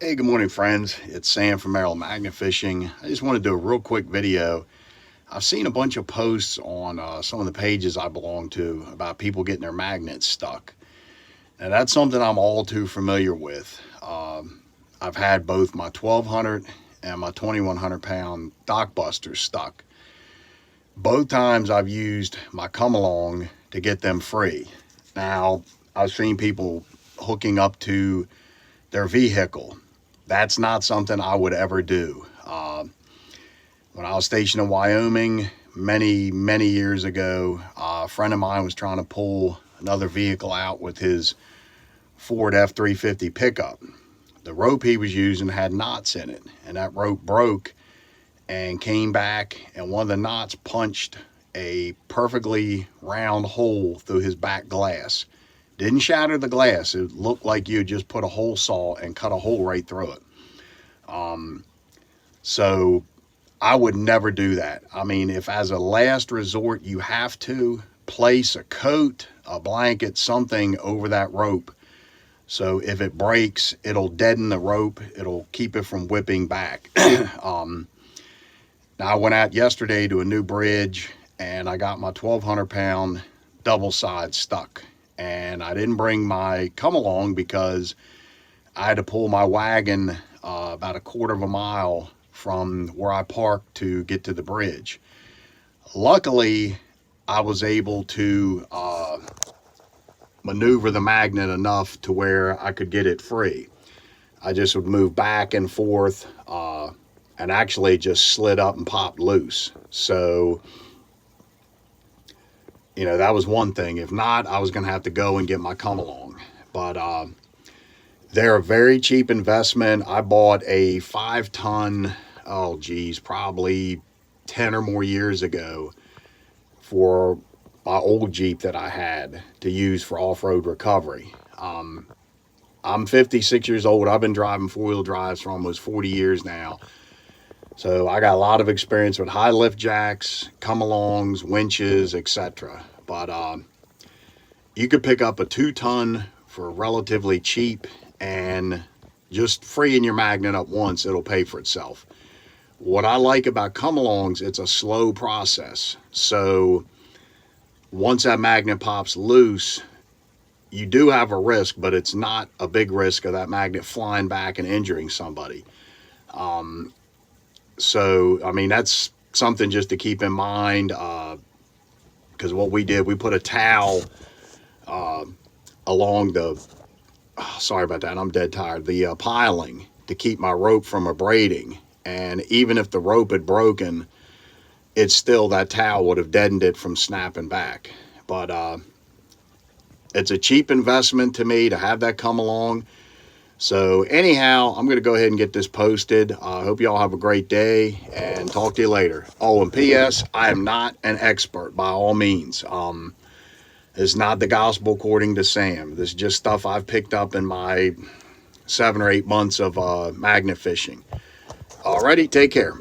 Hey, good morning, friends. It's Sam from Maryland Magnet Fishing. I just want to do a real quick video. I've seen a bunch of posts on some of the pages I belong to about people getting their magnets stuck. Now, that's something I'm all too familiar with. I've had both my 1,200 and my 2,100 pound dock busters stuck. Both times I've used my come along to get them free. Now, I've seen people hooking up to their vehicle. That's not something I would ever do. When I was stationed in Wyoming many years ago, a friend of mine was trying to pull another vehicle out with his Ford F-350 pickup. The rope he was using had knots in it, and that rope broke and came back, and one of the knots punched a perfectly round hole through his back glass. Didn't shatter the glass. It looked like you had just put a hole saw and cut a hole right through it. So I would never do that. I mean, if as a last resort you have to, place a coat, a blanket, something over that rope. So if it breaks, it'll deaden the rope. It'll keep it from whipping back. Now I went out yesterday to a new bridge and I got my 1,200 pound double side stuck. And I didn't bring my come along because I had to pull my wagon about a quarter of a mile from where I parked to get to the bridge. Luckily, I was able to maneuver the magnet enough to where I could get it free. I just would move back and forth and actually just slid up and popped loose. So, you know, that was one thing. If not, I was going to have to go and get my come along. But they're a very cheap investment. I bought a 5-ton, oh geez, probably 10 or more years ago for my old Jeep that I had to use for off-road recovery. I'm 56 years old. I've been driving four-wheel drives for almost 40 years now. So I got a lot of experience with high lift jacks, come-alongs, winches, etc. But you could pick up a 2-ton for relatively cheap, and just freeing your magnet up once, it'll pay for itself. What I like about come-alongs, it's a slow process. So once that magnet pops loose, you do have a risk, but it's not a big risk of that magnet flying back and injuring somebody. So, I mean, that's something just to keep in mind, because what we did, we put a towel along the, sorry about that, I'm dead tired, the piling to keep my rope from abrading. And even if the rope had broken, it's still, that towel would have deadened it from snapping back. But it's a cheap investment to me to have that come along. So anyhow, I'm going to go ahead and get this posted. I hope you all have a great day and talk to you later. Oh, and P.S., I am not an expert by all means. It's not the gospel according to Sam. This is just stuff I've picked up in my 7 or 8 months of magnet fishing. Alrighty, take care.